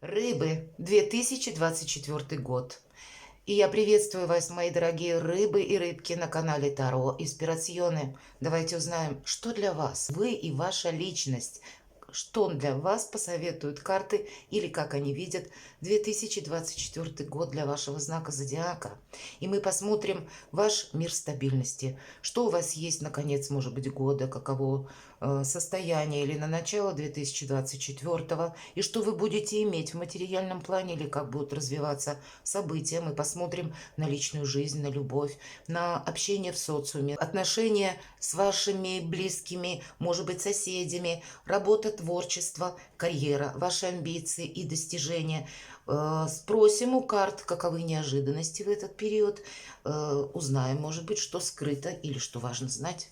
Рыбы, 2024 год. И я приветствую вас, мои дорогие рыбы и рыбки на канале Таро Инспирационы. Давайте узнаем, что для вас, вы и ваша личность, что для вас посоветуют карты или как они видят 2024 год для вашего знака зодиака. И мы посмотрим ваш мир стабильности, что у вас есть на конец, может быть, года, каково состояние или на начало 2024, и что вы будете иметь в материальном плане или как будут развиваться события. Мы посмотрим на личную жизнь, на любовь, на общение в социуме, отношения с вашими близкими, может быть, соседями, работа, творчество, карьера, ваши амбиции и достижения. Спросим у карт, каковы неожиданности в этот период. Узнаем, может быть, что скрыто или что важно знать.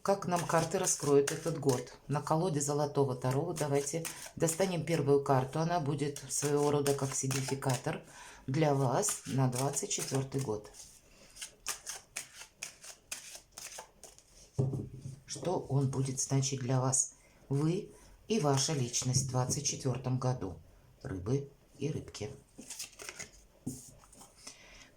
Как нам карты раскроют этот год? На колоде Золотого Таро давайте достанем первую карту. Она будет своего рода как сигнификатор для вас на 2024 год. Что он будет значить для вас? Вы и ваша личность в 2024 году. Рыбы и рыбки.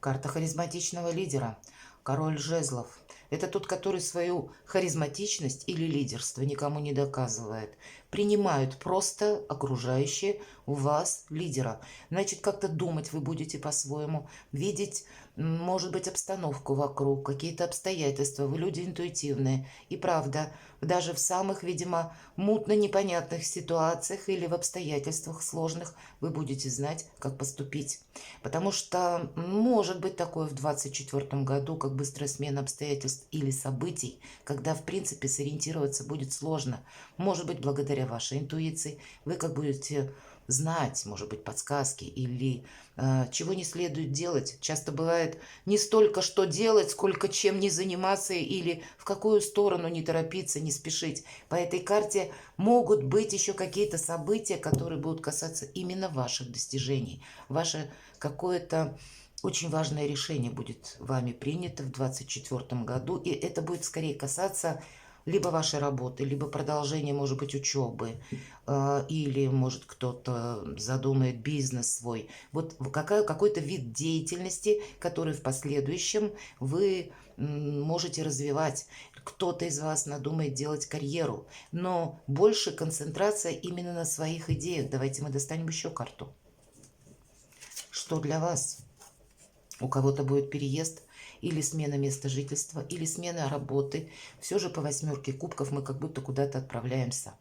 Карта харизматичного лидера. Король жезлов. Это тот, который свою харизматичность или лидерство никому не доказывает. Принимают просто окружающие у вас лидера. Значит, как-то думать вы будете по-своему, видеть, может быть, обстановку вокруг, какие-то обстоятельства. Вы люди интуитивные. И правда, даже в самых, видимо, мутно-непонятных ситуациях или в обстоятельствах сложных вы будете знать, как поступить. Потому что может быть такое в 2024 году, как быстрая смена обстоятельств или событий, когда, в принципе, сориентироваться будет сложно. Может быть, благодаря вашей интуиции вы как будете знать, может быть, подсказки или чего не следует делать. Часто бывает не столько что делать, сколько чем не заниматься или в какую сторону не торопиться, не спешить. По этой карте могут быть еще какие-то события, которые будут касаться именно ваших достижений. Ваше какое-то очень важное решение будет вами принято в 2024 году, и это будет скорее касаться либо вашей работы, либо продолжения, может быть, учебы, или, может, кто-то задумает бизнес свой. Вот какой-то вид деятельности, который в последующем вы можете развивать. Кто-то из вас надумает делать карьеру, но больше концентрация именно на своих идеях. Давайте мы достанем еще карту. Что для вас? У кого-то будет переезд или смена места жительства, или смена работы. Все же по 8 кубков мы как будто куда-то отправляемся.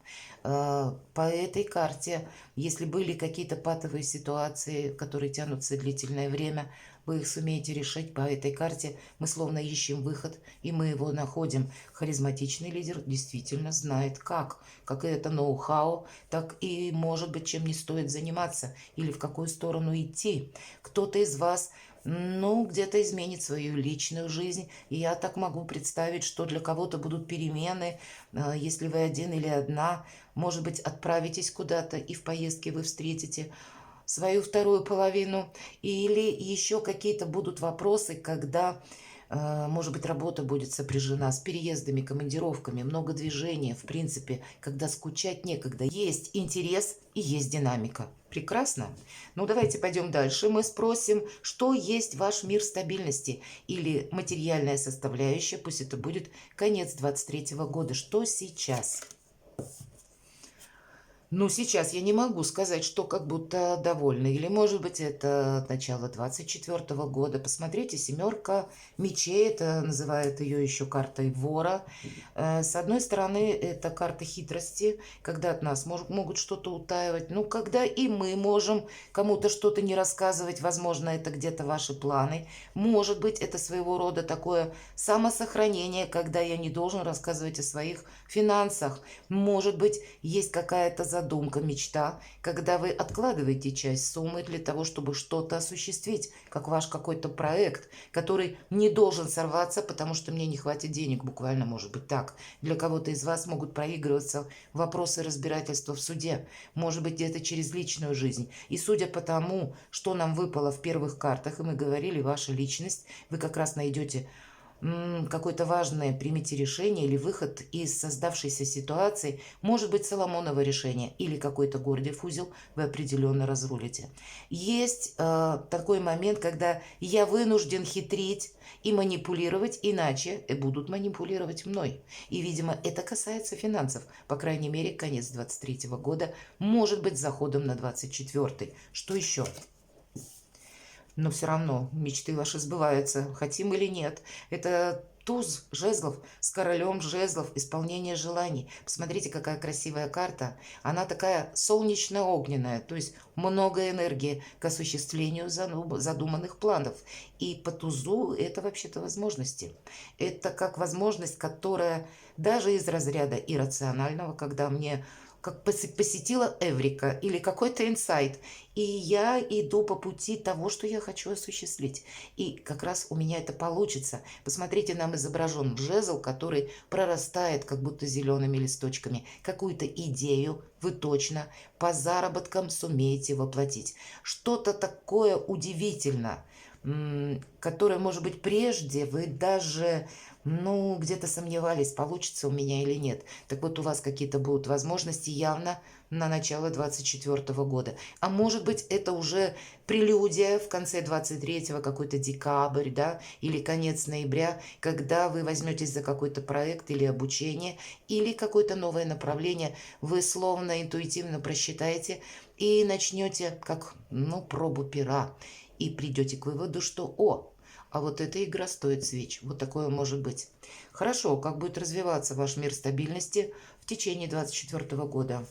По этой карте, если были какие-то патовые ситуации, которые тянутся длительное время, вы их сумеете решить. По этой карте мы словно ищем выход, и мы его находим. Харизматичный лидер действительно знает как это ноу-хау, так и, может быть, чем не стоит заниматься, или в какую сторону идти. Кто-то из вас где-то изменит свою личную жизнь. И я так могу представить, что для кого-то будут перемены, если вы один или одна. Может быть, отправитесь куда-то, и в поездке вы встретите свою вторую половину. Или еще какие-то будут вопросы, когда, может быть, работа будет сопряжена с переездами, командировками, много движения, в принципе, когда скучать некогда. Есть интерес и есть динамика. Прекрасно. Ну, давайте пойдем дальше. Мы спросим, что есть ваш мир стабильности или материальная составляющая, пусть это будет конец 2023 года. Что сейчас? Ну, сейчас я не могу сказать, что как будто довольны. Или, может быть, это начало 2024 года. Посмотрите, 7 мечей, это называют ее еще картой вора. С одной стороны, это карта хитрости, когда от нас могут что-то утаивать. Ну, когда и мы можем кому-то что-то не рассказывать, возможно, это где-то ваши планы. Может быть, это своего рода такое самосохранение, когда я не должен рассказывать о своих финансах. Может быть, есть какая-то задумка, мечта, когда вы откладываете часть суммы для того, чтобы что-то осуществить, как ваш какой-то проект, который не должен сорваться, потому что мне не хватит денег, буквально может быть так. Для кого-то из вас могут проигрываться вопросы разбирательства в суде, может быть, где-то через личную жизнь. И судя по тому, что нам выпало в первых картах, и мы говорили, ваша личность, вы как раз найдете какое-то важное примите решение или выход из создавшейся ситуации, может быть Соломоново решение или какой-то Гордиев узел вы определенно разрулите. Есть такой момент, когда я вынужден хитрить и манипулировать, иначе будут манипулировать мной. И, видимо, это касается финансов. По крайней мере, конец 23 года может быть заходом на 24. Что еще? Но все равно мечты ваши сбываются, хотим или нет. Это туз жезлов с королем жезлов, исполнение желаний. Посмотрите, какая красивая карта. Она такая солнечно-огненная, то есть много энергии к осуществлению задуманных планов. И по тузу это вообще-то возможности. Это как возможность, которая даже из разряда иррационального, когда мне как посетила Эврика или какой-то инсайт, и я иду по пути того, что я хочу осуществить. И как раз у меня это получится. Посмотрите, нам изображен жезл, который прорастает как будто зелеными листочками. Какую-то идею вы точно по заработкам сумеете воплотить. Что-то такое удивительное, которое, может быть, прежде вы даже где-то сомневались, получится у меня или нет. Так вот, у вас какие-то будут возможности явно на начало 24 года. А может быть, это уже прелюдия в конце 23-го, какой-то декабрь, да, или конец ноября, когда вы возьметесь за какой-то проект или обучение, или какое-то новое направление, вы словно интуитивно просчитаете и начнете как, пробу пера, и придете к выводу, что, а вот эта игра стоит свеч. Вот такое может быть. Хорошо, как будет развиваться ваш мир стабильности в течение 24 года?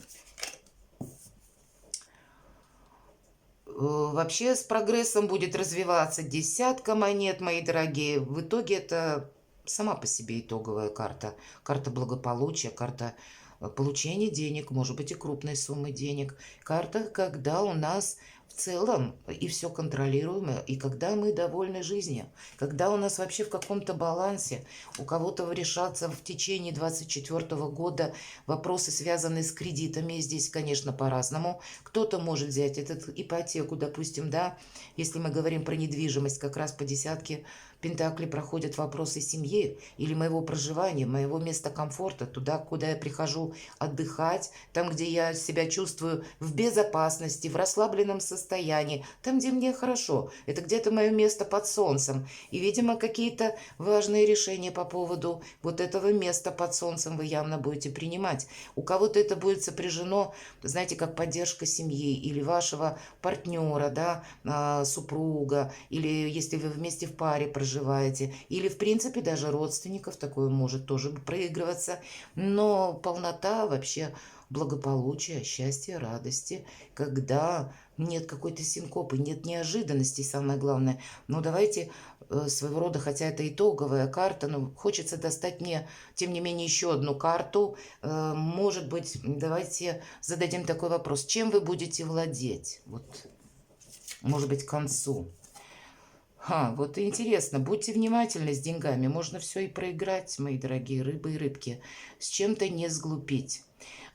Вообще с прогрессом будет развиваться десятка монет, мои дорогие. В итоге это сама по себе итоговая карта. Карта благополучия, карта получения денег, может быть и крупной суммы денег. Карта, когда у нас в целом и все контролируемо, и когда мы довольны жизнью, когда у нас вообще в каком-то балансе, у кого-то решатся в течение 24 года вопросы, связанные с кредитами, здесь, конечно, по-разному. Кто-то может взять эту ипотеку, допустим, да, если мы говорим про недвижимость, как раз по десятке Пентакли проходят вопросы семьи или моего проживания, моего места комфорта, туда, куда я прихожу отдыхать, там, где я себя чувствую в безопасности, в расслабленном состоянии, там, где мне хорошо. Это где-то мое место под солнцем. И, видимо, какие-то важные решения по поводу вот этого места под солнцем вы явно будете принимать. У кого-то это будет сопряжено, знаете, как поддержка семьи или вашего партнера, да, супруга, или если вы вместе в паре проживаете, или в принципе даже родственников, такое может тоже проигрываться, но полнота вообще благополучия, счастья, радости, когда нет какой-то синкопы, нет неожиданностей, самое главное. Но давайте своего рода, хотя это итоговая карта, но хочется достать мне, тем не менее, еще одну карту. Может быть, давайте зададим такой вопрос. Чем вы будете владеть? Вот, может быть, к концу. Вот и интересно, будьте внимательны с деньгами, можно все и проиграть, мои дорогие рыбы и рыбки, с чем-то не сглупить.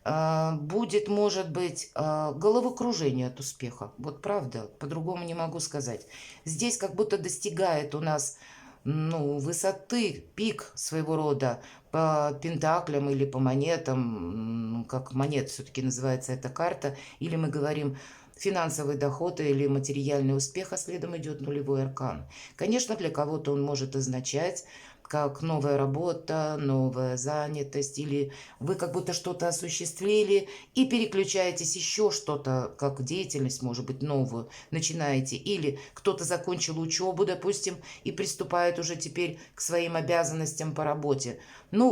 Будет, может быть, головокружение от успеха, вот правда, по-другому не могу сказать. Здесь как будто достигает у нас, высоты, пик своего рода по пентаклям или по монетам, как монет все-таки называется эта карта, или мы говорим финансовый доход или материальный успех, а следом идет нулевой аркан. Конечно, для кого-то он может означать как новая работа, новая занятость, или вы как будто что-то осуществили и переключаетесь еще что-то, как деятельность, может быть, новую начинаете, или кто-то закончил учебу, допустим, и приступает уже теперь к своим обязанностям по работе.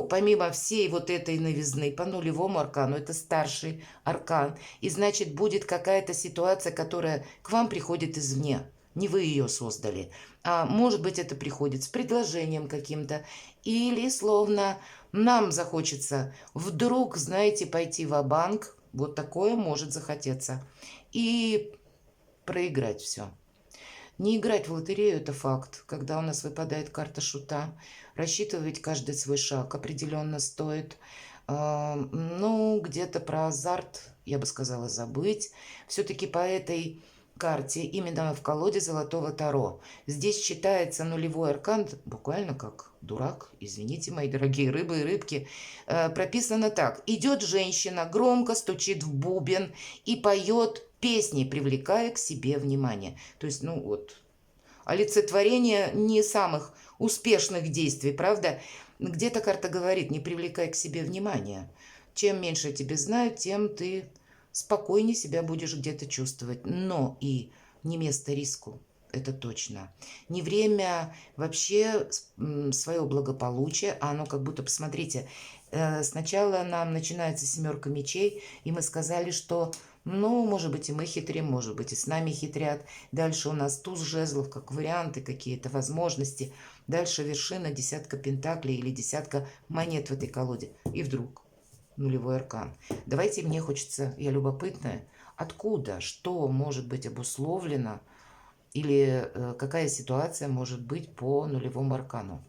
Помимо всей вот этой новизны по нулевому аркану, это старший аркан, и значит будет какая-то ситуация, которая к вам приходит извне. Не вы ее создали. А может быть, это приходит с предложением каким-то. Или словно нам захочется вдруг, знаете, пойти ва-банк. Вот такое может захотеться. И проиграть все. Не играть в лотерею – это факт. Когда у нас выпадает карта шута, рассчитывать каждый свой шаг определенно стоит. Где-то про азарт, я бы сказала, забыть. Все-таки по этой карте, именно в колоде Золотого Таро. Здесь читается нулевой аркан, буквально как дурак, извините, мои дорогие рыбы и рыбки. Прописано так. Идет женщина, громко стучит в бубен и поет песни, привлекая к себе внимание. То есть, ну вот, олицетворение не самых успешных действий, правда? Где-то карта говорит, не привлекай к себе внимания. Чем меньше тебе знают, тем ты спокойнее себя будешь где-то чувствовать. Но и не место риску, это точно. Не время вообще свое благополучие, а оно как будто, посмотрите, сначала нам начинается семерка мечей, и мы сказали, что, ну, может быть, и мы хитрим, может быть, и с нами хитрят. Дальше у нас туз жезлов, как варианты, какие-то возможности. Дальше вершина, десятка пентаклей или десятка монет в этой колоде. И вдруг нулевой аркан. Давайте, мне хочется, я любопытная, откуда, что может быть обусловлено или какая ситуация может быть по нулевому аркану.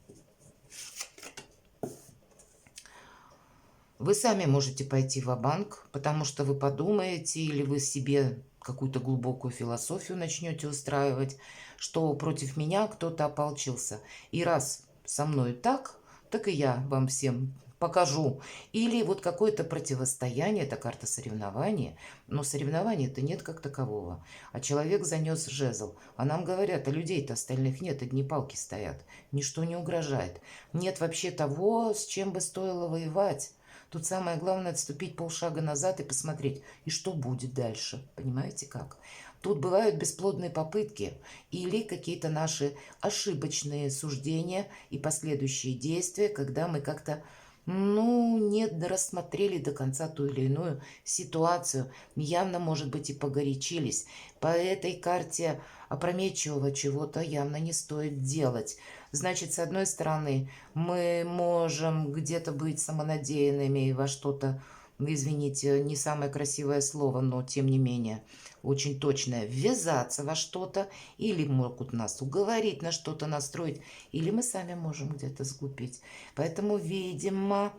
Вы сами можете пойти ва-банк, потому что вы подумаете или вы себе какую-то глубокую философию начнете устраивать, что против меня кто-то ополчился. И раз со мной так, так и я вам всем покажу. Или вот какое-то противостояние, это карта соревнования, но соревнования-то нет как такового. А человек занес жезл. А нам говорят, а людей-то остальных нет, одни палки стоят. Ничто не угрожает. Нет вообще того, с чем бы стоило воевать. Тут самое главное отступить полшага назад и посмотреть, и что будет дальше. Понимаете как? Тут бывают бесплодные попытки или какие-то наши ошибочные суждения и последующие действия, когда мы как-то, ну, не рассмотрели до конца ту или иную ситуацию, явно, может быть, и погорячились. По этой карте опрометчивого чего-то явно не стоит делать. Значит, с одной стороны, мы можем где-то быть самонадеянными во что-то, извините, не самое красивое слово, но тем не менее, очень точное, ввязаться во что-то, или могут нас уговорить на что-то настроить, или мы сами можем где-то сглупить. Поэтому, видимо,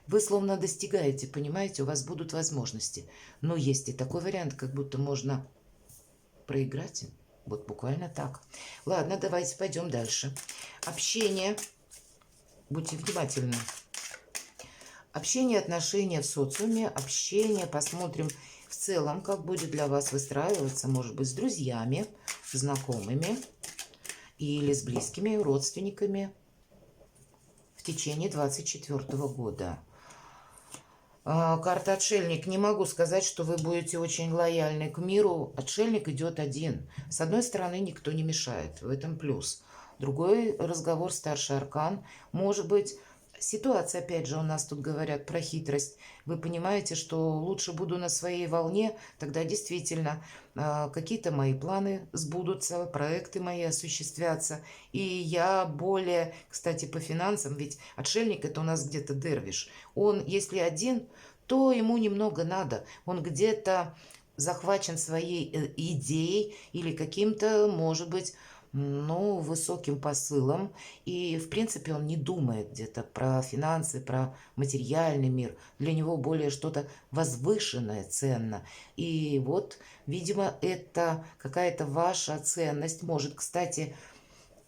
вы словно достигаете, понимаете, у вас будут возможности. Но есть и такой вариант, как будто можно проиграть. Вот буквально так. Ладно, давайте пойдем дальше. Общение. Будьте внимательны. Общение, отношения в социуме. Общение. Посмотрим в целом, как будет для вас выстраиваться. Может быть, с друзьями, знакомыми или с близкими родственниками в течение 2024 года. Карта отшельник. Не могу сказать, что вы будете очень лояльны к миру. Отшельник идет один. С одной стороны, никто не мешает. В этом плюс. Другой разговор, старший аркан. Может быть, ситуация, опять же, у нас тут говорят про хитрость. Вы понимаете, что лучше буду на своей волне, тогда действительно какие-то мои планы сбудутся, проекты мои осуществятся. И я более, кстати, по финансам, ведь отшельник это у нас где-то дервиш. Он, если один, то ему немного надо. Он где-то захвачен своей идеей или каким-то, может быть, ну, высоким посылом. И, в принципе, он не думает где-то про финансы, про материальный мир. Для него более что-то возвышенное ценно. И вот, видимо, это какая-то ваша ценность может, кстати,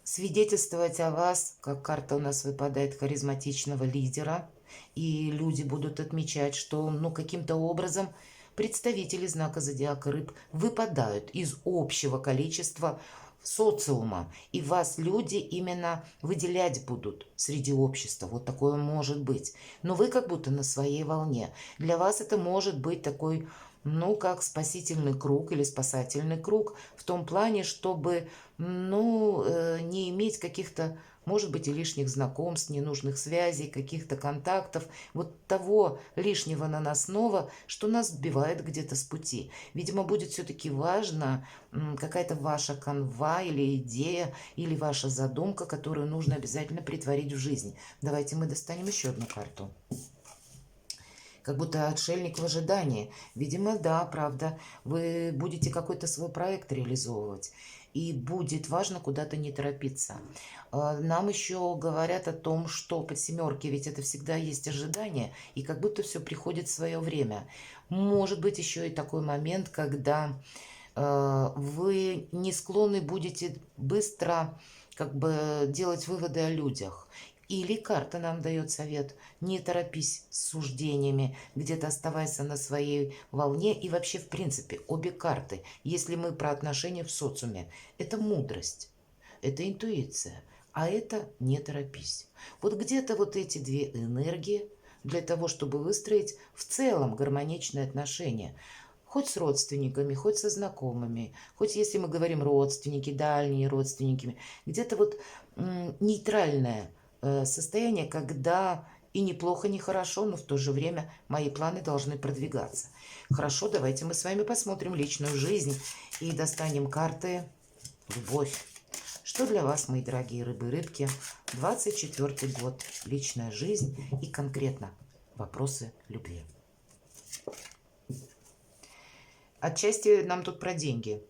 свидетельствовать о вас, как карта у нас выпадает харизматичного лидера. И люди будут отмечать, что, ну, каким-то образом представители знака зодиака рыб выпадают из общего количества социума, и вас люди именно выделять будут среди общества. Вот такое может быть. Но вы как будто на своей волне. Для вас это может быть такой, ну, как спасительный круг или спасательный круг в том плане, чтобы, ну, не иметь каких-то, может быть, и лишних знакомств, ненужных связей, каких-то контактов, вот того лишнего наносного, что нас сбивает где-то с пути. Видимо, будет все-таки важно какая-то ваша канва или идея, или ваша задумка, которую нужно обязательно притворить в жизнь. Давайте мы достанем еще одну карту. Как будто отшельник в ожидании. Видимо, да, правда, вы будете какой-то свой проект реализовывать. И будет важно куда-то не торопиться. Нам еще говорят о том, что под семерки, ведь это всегда есть ожидание, и как будто все приходит в свое время. Может быть еще и такой момент, когда вы не склонны будете быстро как бы делать выводы о людях. Или карта нам дает совет: не торопись с суждениями, где-то оставайся на своей волне. И вообще, в принципе, обе карты, если мы про отношения в социуме, это мудрость, это интуиция, а это не торопись. Вот где-то вот эти две энергии для того, чтобы выстроить в целом гармоничные отношения. Хоть с родственниками, хоть со знакомыми, хоть если мы говорим родственники, дальние родственники, где-то вот нейтральное состояние, когда и неплохо, не хорошо, но в то же время мои планы должны продвигаться. Хорошо, давайте мы с вами посмотрим личную жизнь и достанем карты «Любовь». Что для вас, мои дорогие рыбы и рыбки, 24-й год, личная жизнь и конкретно вопросы любви. Отчасти нам тут про деньги.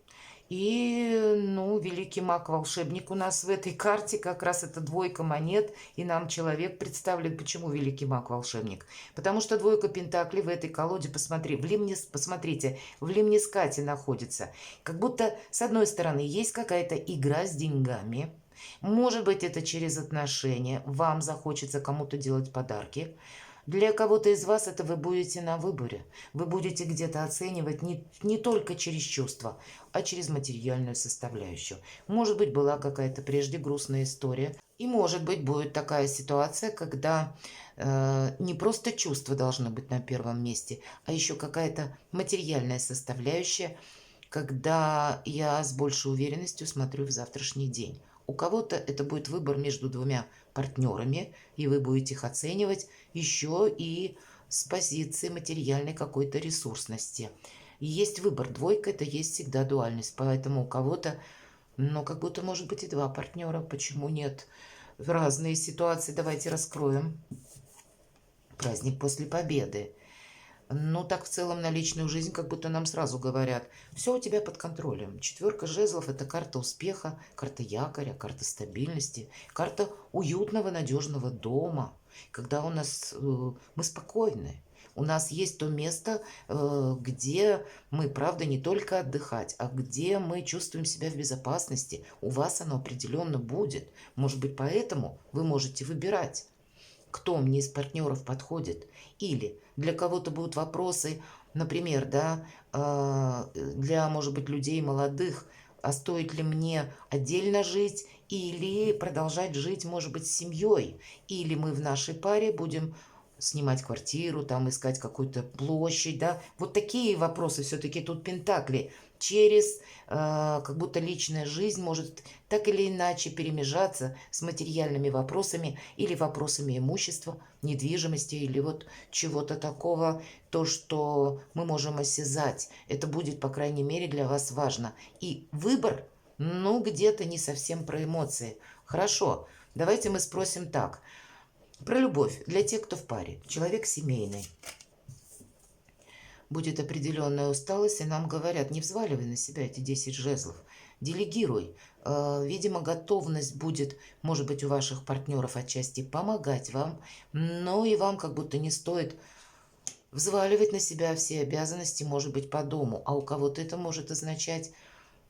И, ну, великий маг-волшебник у нас в этой карте, как раз это двойка монет, и нам человек представлен. Почему великий маг-волшебник? Потому что двойка пентаклей в этой колоде, посмотрите, в лимнискате находится. Как будто, с одной стороны, есть какая-то игра с деньгами. Может быть, это через отношения. Вам захочется кому-то делать подарки. Для кого-то из вас это вы будете на выборе. Вы будете где-то оценивать не только через чувства, а через материальную составляющую. Может быть, была какая-то прежде грустная история. И может быть, будет такая ситуация, когда не просто чувства должны быть на первом месте, а еще какая-то материальная составляющая, когда я с большей уверенностью смотрю в завтрашний день. У кого-то это будет выбор между двумя партнерами, и вы будете их оценивать еще и с позиции материальной какой-то ресурсности. И есть выбор. Двойка – это есть всегда дуальность. Поэтому у кого-то, ну, как будто может быть и два партнера. Почему нет? В разные ситуации. Давайте раскроем. Праздник после победы. Ну, так в целом на личную жизнь как будто нам сразу говорят: все у тебя под контролем. Четверка жезлов – это карта успеха, карта якоря, карта стабильности, карта уютного, надежного дома, когда у нас мы спокойны. У нас есть то место, где мы, правда, не только отдыхать, а где мы чувствуем себя в безопасности. У вас оно определенно будет. Может быть, поэтому вы можете выбирать, кто мне из партнеров подходит. Или для кого-то будут вопросы, например, да, для, может быть, людей молодых: а стоит ли мне отдельно жить или продолжать жить, может быть, с семьей? Или мы в нашей паре будем снимать квартиру, там искать какую-то площадь, да? Вот такие вопросы все-таки тут пентакли. Через как будто личная жизнь может так или иначе перемежаться с материальными вопросами или вопросами имущества, недвижимости или вот чего-то такого, то, что мы можем осязать. Это будет, по крайней мере, для вас важно. И выбор, ну, где-то не совсем про эмоции. Хорошо, давайте мы спросим так. Про любовь для тех, кто в паре. Человек семейный. Будет определенная усталость, и нам говорят: не взваливай на себя эти 10 жезлов. Делегируй. Видимо, готовность будет, может быть, у ваших партнеров отчасти помогать вам, но и вам как будто не стоит взваливать на себя все обязанности, может быть, по дому. А у кого-то это может означать: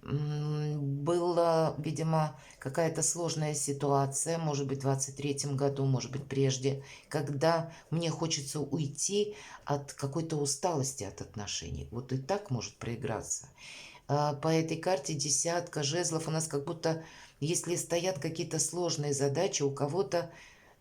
была, видимо, какая-то сложная ситуация, может быть, в 23-м году, может быть, прежде, когда мне хочется уйти от какой-то усталости от отношений. Вот и так может проиграться. По этой карте десятка жезлов у нас как будто, если стоят какие-то сложные задачи, у кого-то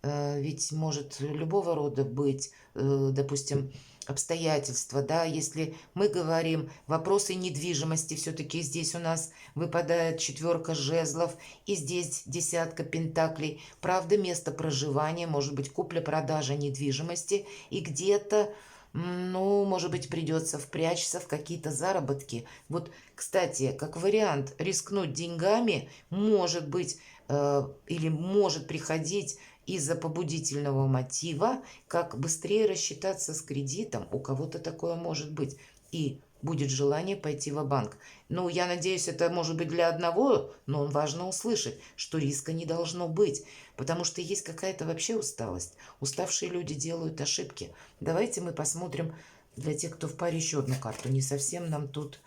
ведь может любого рода быть, допустим, обстоятельства, да, если мы говорим вопросы недвижимости, все-таки здесь у нас выпадает четверка жезлов, и здесь десятка пентаклей. Правда, место проживания, может быть, купля-продажа недвижимости, и где-то, ну, может быть, придется впрячься в какие-то заработки. Вот, кстати, как вариант, рискнуть деньгами может быть или может приходить из-за побудительного мотива, как быстрее рассчитаться с кредитом. У кого-то такое может быть. И будет желание пойти в банк. Ну, я надеюсь, это может быть для одного, но важно услышать, что риска не должно быть. Потому что есть какая-то вообще усталость. Уставшие люди делают ошибки. Давайте мы посмотрим для тех, кто в паре, еще одну карту. Не совсем нам тут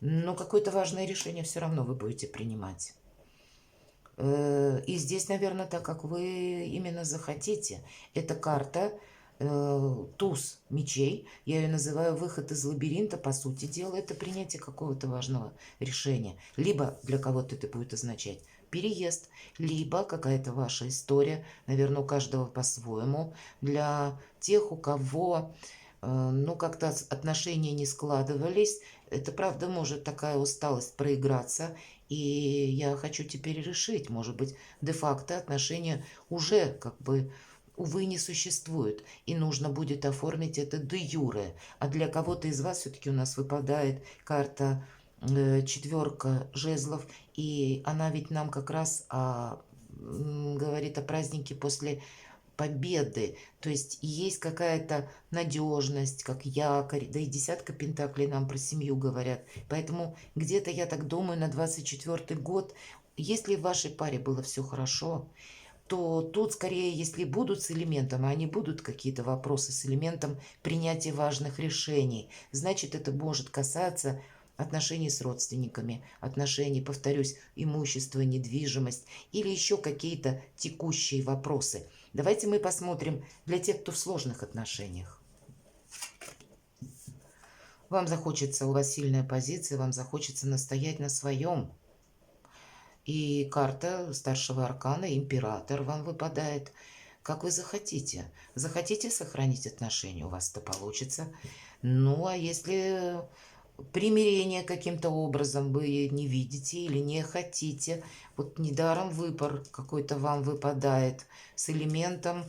Но какое-то важное решение все равно вы будете принимать. И здесь, наверное, так как вы именно захотите. Эта карта туз мечей, я ее называю выход из лабиринта, по сути дела, это принятие какого-то важного решения. Либо для кого-то это будет означать переезд, либо какая-то ваша история, наверное, у каждого по-своему. Для тех, у кого ну, как-то отношения не складывались, это правда может такая усталость проиграться, и я хочу теперь решить, может быть, де-факто отношения уже как бы, увы, не существуют, и нужно будет оформить это де-юре. А для кого-то из вас все-таки у нас выпадает карта четверка жезлов, и она ведь нам как раз говорит о празднике после победы. То есть есть какая-то надежность, как якорь, да и десятка пентаклей нам про семью говорят. Поэтому где-то, я так думаю, на 24-й год, если в вашей паре было все хорошо, то тут скорее, если будут с элементом, а они будут какие-то вопросы с элементом принятия важных решений, значит, это может касаться отношений с родственниками, отношений, повторюсь, имущество, недвижимость или еще какие-то текущие вопросы. Давайте мы посмотрим для тех, кто в сложных отношениях. Вам захочется, у вас сильная позиция, вам захочется настоять на своем. И карта старшего аркана, император, вам выпадает. Как вы захотите. Захотите сохранить отношения, у вас это получится. Ну, а если примирение каким-то образом вы не видите или не хотите, вот недаром выбор какой-то вам выпадает с элементом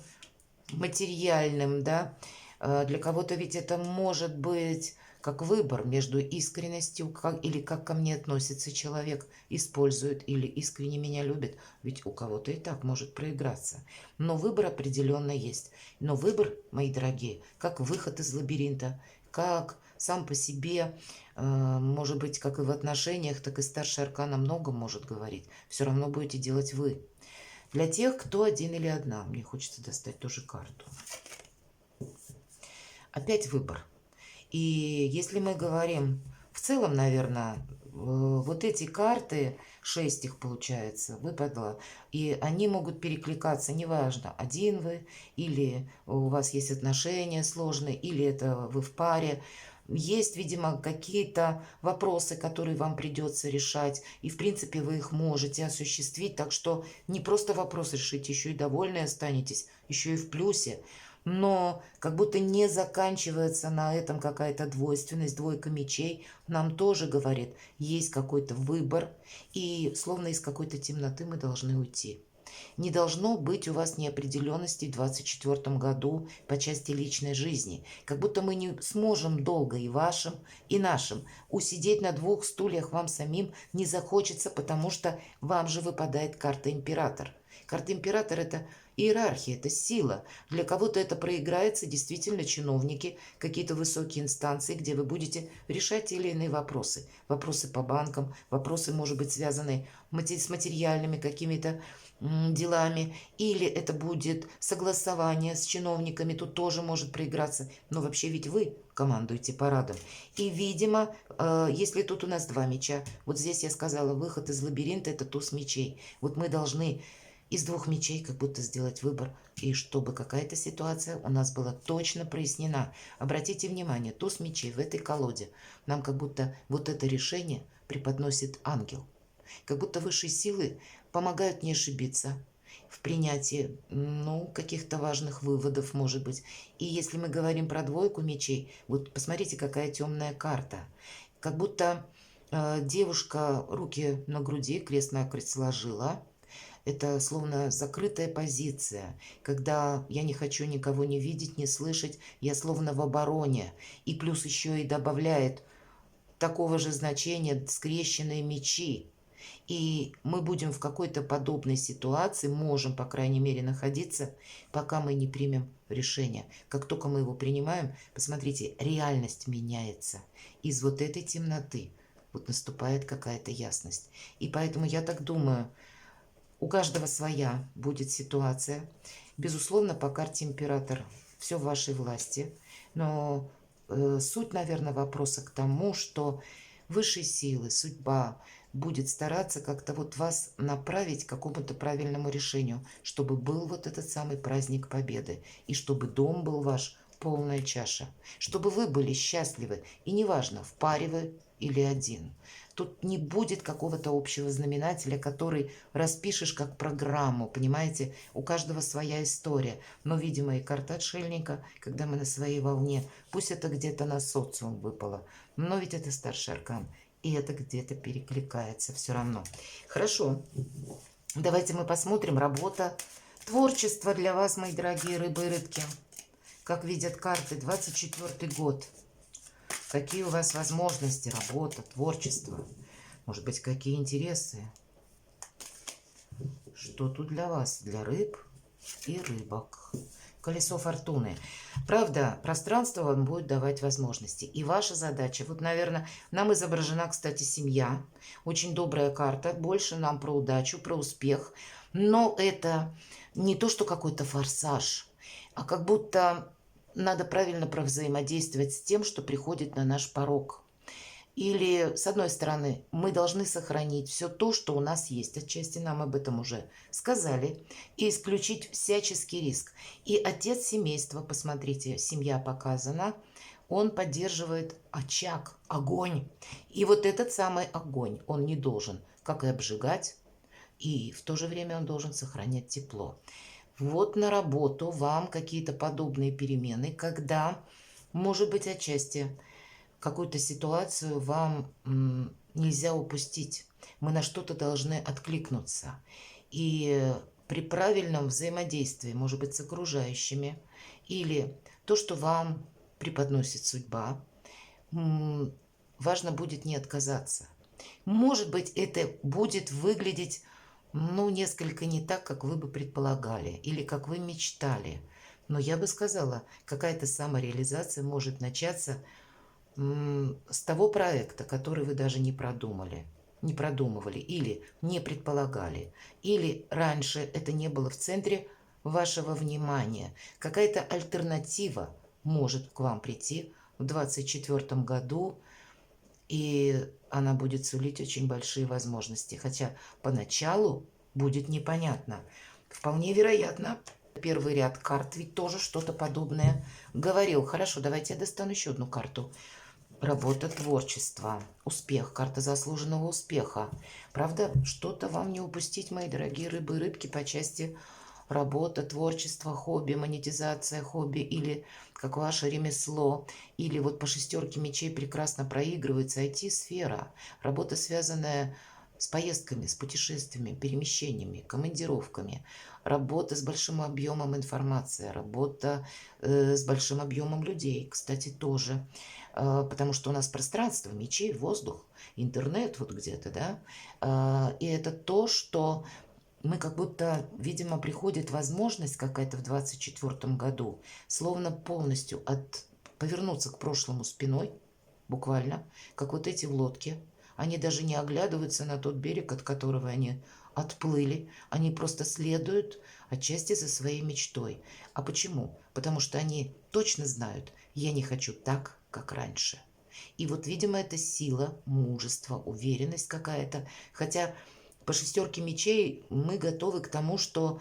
материальным, да. Для кого-то ведь это может быть как выбор между искренностью или как ко мне относится человек, использует или искренне меня любит. Ведь у кого-то и так может проиграться. Но выбор определенно есть. Но выбор, мои дорогие, как выход из лабиринта, как сам по себе, может быть, как и в отношениях, так и старший аркан о многом может говорить. Все равно будете делать вы. Для тех, кто один или одна, мне хочется достать тоже карту. Опять выбор. И если мы говорим в целом, наверное, вот эти карты, 6 их получается, выпадало, и они могут перекликаться, неважно, один вы, или у вас есть отношения сложные, или это вы в паре. Есть, видимо, какие-то вопросы, которые вам придется решать, и, в принципе, вы их можете осуществить, так что не просто вопрос решить, еще и довольны останетесь, еще и в плюсе. Но как будто не заканчивается на этом какая-то двойственность, двойка мечей нам тоже говорит, есть какой-то выбор, и словно из какой-то темноты мы должны уйти. Не должно быть у вас неопределенности в 2024 году по части личной жизни. Как будто мы не сможем долго и вашим, и нашим. Усидеть на двух стульях вам самим не захочется, потому что вам же выпадает карта император. Карта император – это иерархия, это сила. Для кого-то это проиграется, действительно, чиновники, какие-то высокие инстанции, где вы будете решать те или иные вопросы. Вопросы по банкам, вопросы, может быть, связанные с материальными какими-то делами, или это будет согласование с чиновниками, тут тоже может проиграться, но вообще ведь вы командуете парадом. И, видимо, если тут у нас два меча, вот здесь я сказала, выход из лабиринта – это туз мечей. Вот мы должны из двух мечей как будто сделать выбор, и чтобы какая-то ситуация у нас была точно прояснена. Обратите внимание, туз мечей в этой колоде нам как будто вот это решение преподносит ангел. Как будто высшие силы помогают не ошибиться в принятии, ну, каких-то важных выводов, может быть. И если мы говорим про двойку мечей, вот посмотрите, какая темная карта. Как будто девушка руки на груди, крест-накрест сложила. Это словно закрытая позиция, когда я не хочу никого не видеть, не слышать, я словно в обороне. И плюс еще и добавляет такого же значения скрещенные мечи. И мы будем в какой-то подобной ситуации, можем, по крайней мере, находиться, пока мы не примем решение. Как только мы его принимаем, посмотрите, реальность меняется. Из вот этой темноты вот наступает какая-то ясность. И поэтому я так думаю, у каждого своя будет ситуация. Безусловно, по карте император все в вашей власти. Но суть, наверное, вопроса к тому, что высшие силы, судьба будет стараться как-то вот вас направить к какому-то правильному решению, чтобы был вот этот самый праздник Победы, и чтобы дом был ваш полная чаша, чтобы вы были счастливы, и неважно, в паре вы или один. Тут не будет какого-то общего знаменателя, который распишешь как программу, понимаете? У каждого своя история. Но, видимо, и карта отшельника, когда мы на своей волне, пусть это где-то на социум выпало, но ведь это старший аркан, и это где-то перекликается все равно. Хорошо, давайте мы посмотрим работа, творчество для вас, мои дорогие рыбы и рыбки. Как видят карты, 24 год. Какие у вас возможности, работа, творчество? Может быть, какие интересы? Что тут для вас, для рыб и рыбок? Колесо фортуны. Правда, пространство вам будет давать возможности. И ваша задача, вот, наверное, нам изображена, кстати, семья. Очень добрая карта. Больше нам про удачу, про успех. Но это не то, что какой-то форсаж, а как будто надо правильно провзаимодействовать с тем, что приходит на наш порог. Или, с одной стороны, мы должны сохранить все то, что у нас есть. Отчасти нам об этом уже сказали. И исключить всяческий риск. И отец семейства, посмотрите, семья показана, он поддерживает очаг, огонь. И вот этот самый огонь, он не должен, как и обжигать, и в то же время он должен сохранять тепло. Вот на работу вам какие-то подобные перемены, когда, может быть, отчасти какую-то ситуацию вам нельзя упустить. Мы на что-то должны откликнуться. И при правильном взаимодействии, может быть, с окружающими, или то, что вам преподносит судьба, важно будет не отказаться. Может быть, это будет выглядеть, ну, несколько не так, как вы бы предполагали, или как вы мечтали. Но я бы сказала, какая-то самореализация может начаться с того проекта, который вы даже не продумали, не продумывали или не предполагали, или раньше это не было в центре вашего внимания. Какая-то альтернатива может к вам прийти в 2024 году, и она будет сулить очень большие возможности. Хотя поначалу будет непонятно. Вполне вероятно, первый ряд карт ведь тоже что-то подобное говорил. Хорошо, давайте я достану еще одну карту. Работа, творчество, успех, карта заслуженного успеха. Правда, что-то вам не упустить, мои дорогие рыбы и рыбки, по части работа, творчество, хобби, монетизация хобби, или как ваше ремесло, или вот по шестерке мечей прекрасно проигрывается IT-сфера, работа, связанная с поездками, с путешествиями, перемещениями, командировками, работа с большим объемом информации, работа с большим объемом людей, кстати, тоже, потому что у нас пространство, мечей, воздух, интернет вот где-то, да, и это то, что мы как будто, видимо, приходит возможность какая-то в 24 году, словно полностью повернуться к прошлому спиной, буквально, как вот эти в лодке. Они даже не оглядываются на тот берег, от которого они отплыли. Они просто следуют отчасти за своей мечтой. А почему? Потому что они точно знают, я не хочу так, как раньше. И вот, видимо, это сила, мужество, уверенность какая-то. Хотя по шестерке мечей мы готовы к тому, что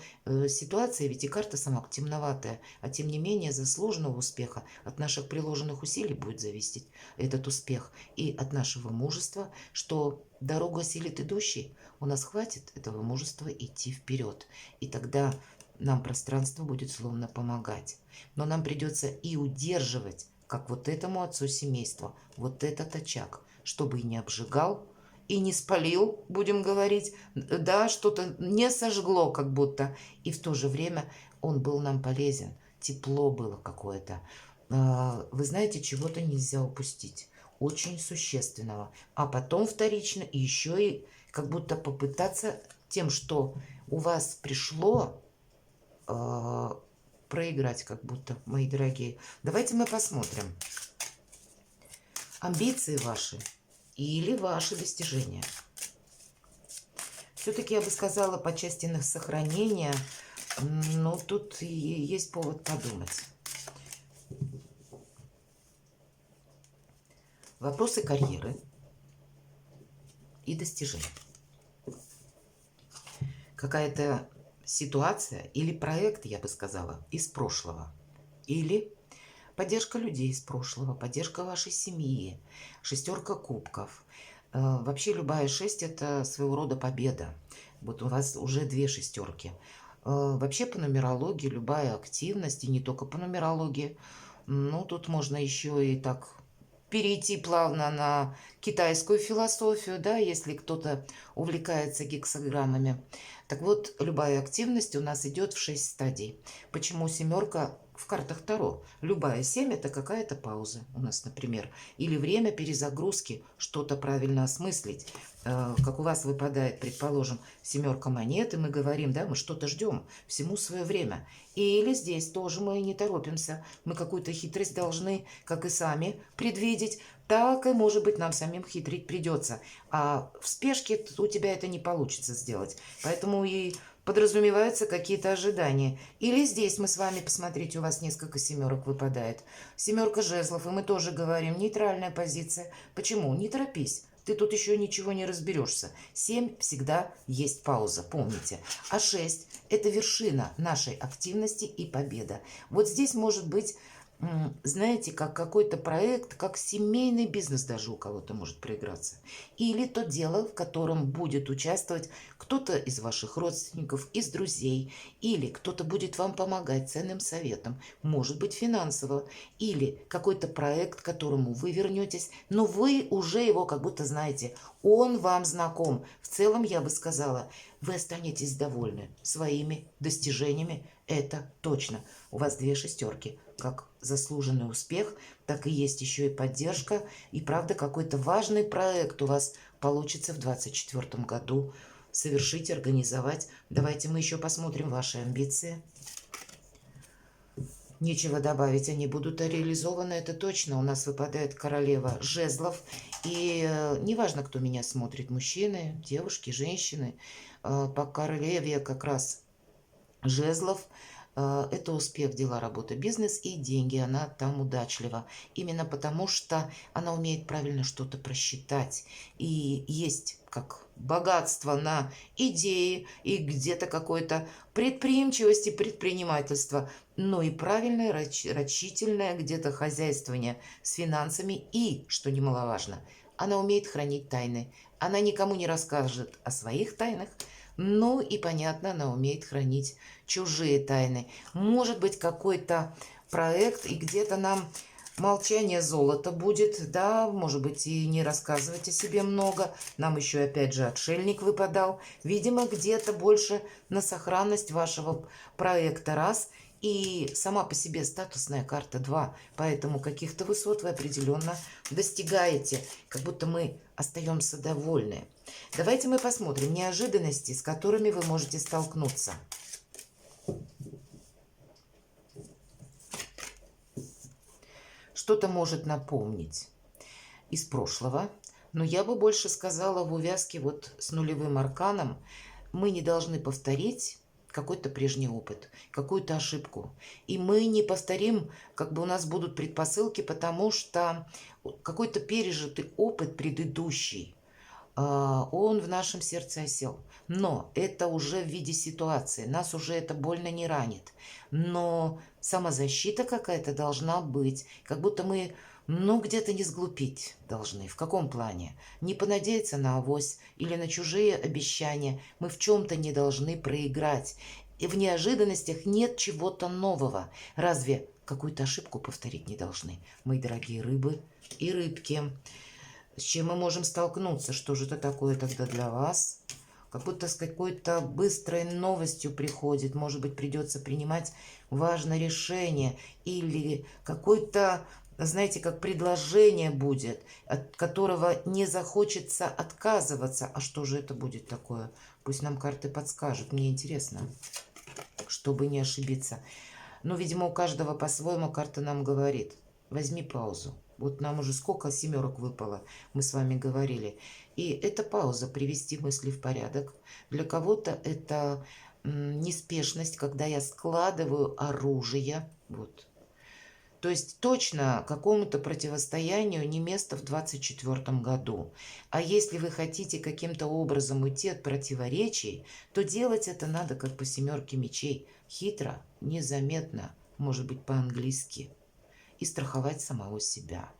ситуация, ведь и карта сама темноватая, а тем не менее заслуженного успеха от наших приложенных усилий будет зависеть этот успех, и от нашего мужества, что дорогу осилит идущий, у нас хватит этого мужества идти вперед, и тогда нам пространство будет словно помогать. Но нам придется и удерживать, как вот этому отцу семейства, вот этот очаг, чтобы и не обжигал, и не спалил, будем говорить, да, что-то не сожгло как будто, и в то же время он был нам полезен, тепло было какое-то. Вы знаете, чего-то нельзя упустить, очень существенного, а потом вторично еще и как будто попытаться тем, что у вас пришло, проиграть как будто, мои дорогие. Давайте мы посмотрим. Амбиции ваши или ваши достижения. Все-таки я бы сказала, по части сохранения, но тут и есть повод подумать. Вопросы карьеры, и достижений. Какая-то ситуация или проект, я бы сказала, из прошлого. Или поддержка людей из прошлого, поддержка вашей семьи, шестерка кубков. Вообще любая 6 это своего рода победа. Вот у вас уже 2 шестерки. Вообще по нумерологии любая активность, и не только по нумерологии, ну тут можно еще и так перейти плавно на китайскую философию, да, если кто-то увлекается гексаграммами. Так вот, любая активность у нас идет в 6 стадий. Почему семерка в картах Таро? Любая 7 это какая-то пауза у нас, например. Или время перезагрузки, что-то правильно осмыслить. Как у вас выпадает, предположим, семерка монет, и мы говорим, да, мы что-то ждем, всему свое время. Или здесь тоже мы не торопимся, мы какую-то хитрость должны, как и сами, предвидеть, так и, может быть, нам самим хитрить придется. А в спешке у тебя это не получится сделать. Поэтому и подразумеваются какие-то ожидания. Или здесь мы с вами, посмотрите, у вас несколько семерок выпадает. Семерка жезлов, и мы тоже говорим, нейтральная позиция. Почему? Не торопись. Ты тут еще ничего не разберешься. 7 всегда есть пауза, помните. А 6 это вершина нашей активности и победа. Вот здесь может быть, знаете, как какой-то проект, как семейный бизнес даже у кого-то может проиграться. Или то дело, в котором будет участвовать кто-то из ваших родственников, из друзей. Или кто-то будет вам помогать ценным советом, может быть финансово. Или какой-то проект, к которому вы вернетесь, но вы уже его как будто знаете. Он вам знаком. В целом, я бы сказала, вы останетесь довольны своими достижениями. Это точно. У вас 2 шестерки. Как заслуженный успех, так и есть еще и поддержка. И правда, какой-то важный проект у вас получится в 2024 году совершить, организовать. Давайте мы еще посмотрим ваши амбиции. Нечего добавить, они будут реализованы, это точно. У нас выпадает королева жезлов. И неважно, кто меня смотрит, мужчины, девушки, женщины, по королеве как раз жезлов это успех, дела, работа, бизнес и деньги. Она там удачлива. Именно потому, что она умеет правильно что-то просчитать. И есть как богатство на идеи и где-то какой-то предприимчивости, предпринимательство, но и правильное, рачительное где-то хозяйствование с финансами. И, что немаловажно, она умеет хранить тайны. Она никому не расскажет о своих тайнах. Ну и, понятно, она умеет хранить чужие тайны. Может быть, какой-то проект, и где-то нам молчание золота будет, да, может быть, и не рассказывать о себе много. Нам еще, опять же, отшельник выпадал. Видимо, где-то больше на сохранность вашего проекта раз. И сама по себе статусная карта 2, поэтому каких-то высот вы определенно достигаете, как будто мы остаемся довольны. Давайте мы посмотрим неожиданности, с которыми вы можете столкнуться. Что-то может напомнить из прошлого, но я бы больше сказала в увязке вот с нулевым арканом, мы не должны повторить какой-то прежний опыт, какую-то ошибку. И мы не повторим, как бы у нас будут предпосылки, потому что какой-то пережитый опыт предыдущий, он в нашем сердце осел. Но это уже в виде ситуации, нас уже это больно не ранит. Но самозащита какая-то должна быть, как будто мы, ну, где-то не сглупить должны. В каком плане? Не понадеяться на авось или на чужие обещания. Мы в чем-то не должны проиграть. И в неожиданностях нет чего-то нового. Разве какую-то ошибку повторить не должны? Мои дорогие рыбы и рыбки. С чем мы можем столкнуться? Что же это такое тогда для вас? Как будто с какой-то быстрой новостью приходит. Может быть, придется принимать важное решение. Или какой-то, знаете, как предложение будет, от которого не захочется отказываться. А что же это будет такое? Пусть нам карты подскажут. Мне интересно, чтобы не ошибиться. Но, видимо, у каждого по-своему карта нам говорит. Возьми паузу. Вот нам уже сколько семерок выпало, мы с вами говорили. И это пауза, привести мысли в порядок. Для кого-то это неспешность, когда я складываю оружие. Вот. То есть точно какому-то противостоянию не место в 2024 году. А если вы хотите каким-то образом уйти от противоречий, то делать это надо как по семерке мечей. Хитро, незаметно, может быть по-английски. И страховать самого себя.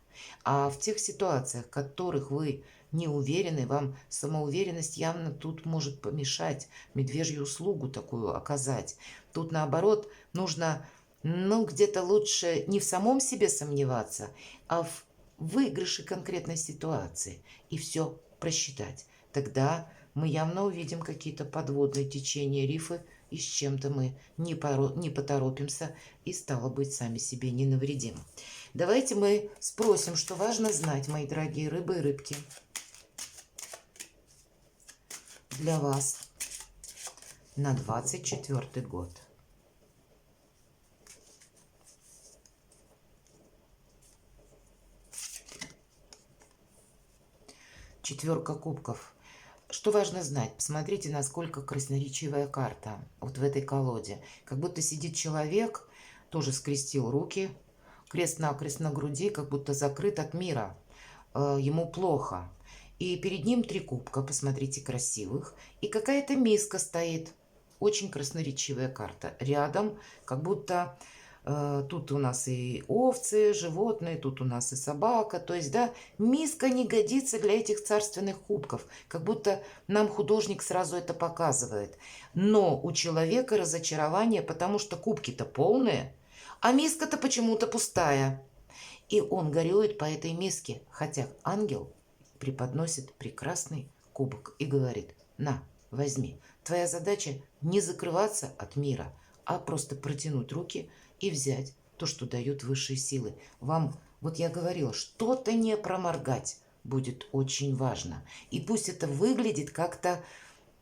А в тех ситуациях, в которых вы не уверены, вам самоуверенность явно тут может помешать, медвежью услугу такую оказать. Тут наоборот нужно, ну, где-то лучше не в самом себе сомневаться, а в выигрыше конкретной ситуации и все просчитать. Тогда мы явно увидим какие-то подводные течения, рифы, и с чем-то мы не поторопимся и, стало быть, сами себе не навредим. Давайте мы спросим, что важно знать, мои дорогие рыбы и рыбки, для вас на 24 год. Четверка кубков. Что важно знать? Посмотрите, насколько красноречивая карта вот в этой колоде. Как будто сидит человек, тоже скрестил руки, крест-накрест на груди, как будто закрыт от мира. Ему плохо. И перед ним 3 кубка, посмотрите, красивых. И какая-то миска стоит. Очень красноречивая карта. Рядом, как будто тут у нас и овцы, животные, тут у нас и собака. То есть, да, миска не годится для этих царственных кубков. Как будто нам художник сразу это показывает. Но у человека разочарование, потому что кубки-то полные, а миска-то почему-то пустая. И он горюет по этой миске, хотя ангел преподносит прекрасный кубок и говорит: на, возьми. Твоя задача не закрываться от мира, а просто протянуть руки и взять то, что дают высшие силы. Вам, вот я говорила, что-то не проморгать будет очень важно. И пусть это выглядит как-то,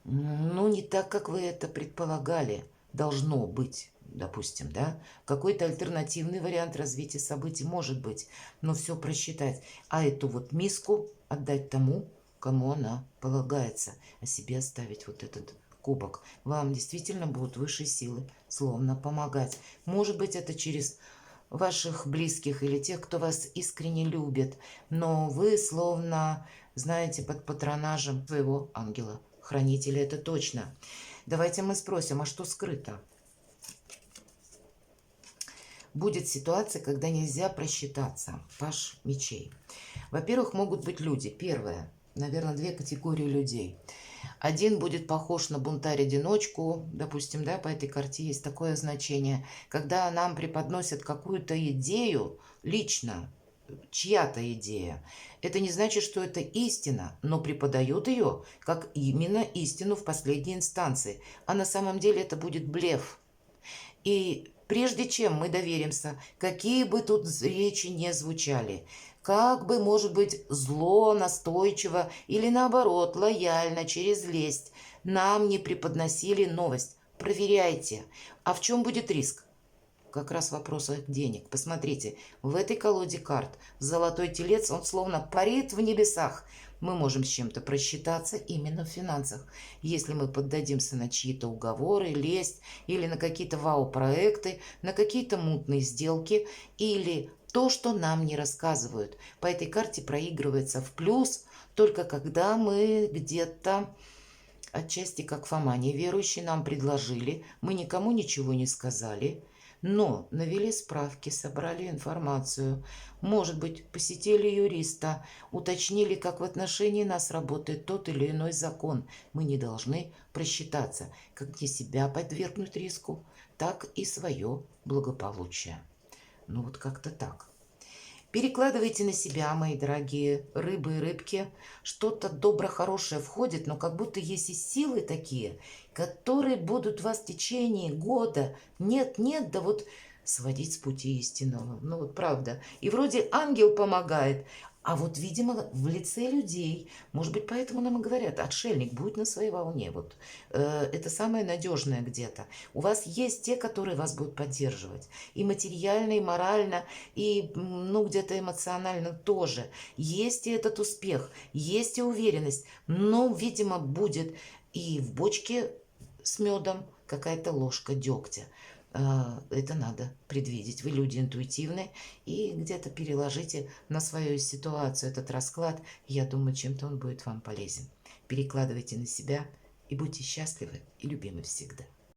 ну, не так, как вы это предполагали. Должно быть, допустим, да? Какой-то альтернативный вариант развития событий может быть, но все просчитать. А эту вот миску отдать тому, кому она полагается, а себе оставить вот этот кубок. Вам действительно будут высшие силы словно помогать. Может быть, это через ваших близких или тех, кто вас искренне любит, но вы словно, знаете, под патронажем своего ангела-хранителя, это точно. Давайте мы спросим, а что скрыто? Будет ситуация, когда нельзя просчитаться. Паш мечей. Во-первых, могут быть люди. Первое, наверное, 2 категории людей. Один будет похож на бунтарь-одиночку, допустим, да, по этой карте есть такое значение, когда нам преподносят какую-то идею лично, чья-то идея. Это не значит, что это истина, но преподают ее как именно истину в последней инстанции. А на самом деле это будет блеф. И прежде чем мы доверимся, какие бы тут речи не звучали, как бы, может быть, зло, настойчиво или наоборот, лояльно, через лесть нам не преподносили новость. Проверяйте. А в чем будет риск? Как раз в вопросах денег. Посмотрите, в этой колоде карт золотой телец, он словно парит в небесах. Мы можем с чем-то просчитаться именно в финансах. Если мы поддадимся на чьи-то уговоры, лесть или на какие-то вау-проекты, на какие-то мутные сделки или то, что нам не рассказывают. По этой карте проигрывается в плюс только когда мы где-то отчасти как Фома неверующий нам предложили, мы никому ничего не сказали, но навели справки, собрали информацию, может быть, посетили юриста, уточнили, как в отношении нас работает тот или иной закон. Мы не должны просчитаться, как не себя подвергнуть риску, так и свое благополучие. Ну вот как-то так. Перекладывайте на себя, мои дорогие рыбы и рыбки. Что-то добро-хорошее входит, но как будто есть и силы такие, которые будут вас в течение года, нет-нет, да вот сводить с пути истинного. Ну вот правда. И вроде ангел помогает, а вот, видимо, в лице людей. Может быть, поэтому нам и говорят: отшельник, будь на своей волне. Вот это самое надежное где-то. У вас есть те, которые вас будут поддерживать. И материально, и морально, и, ну, где-то эмоционально тоже. Есть и этот успех, есть и уверенность. Но, видимо, будет и в бочке с медом какая-то ложка дегтя. Это надо предвидеть. Вы люди интуитивные, и где-то переложите на свою ситуацию этот расклад. Я думаю, чем-то он будет вам полезен. Перекладывайте на себя и будьте счастливы и любимы всегда.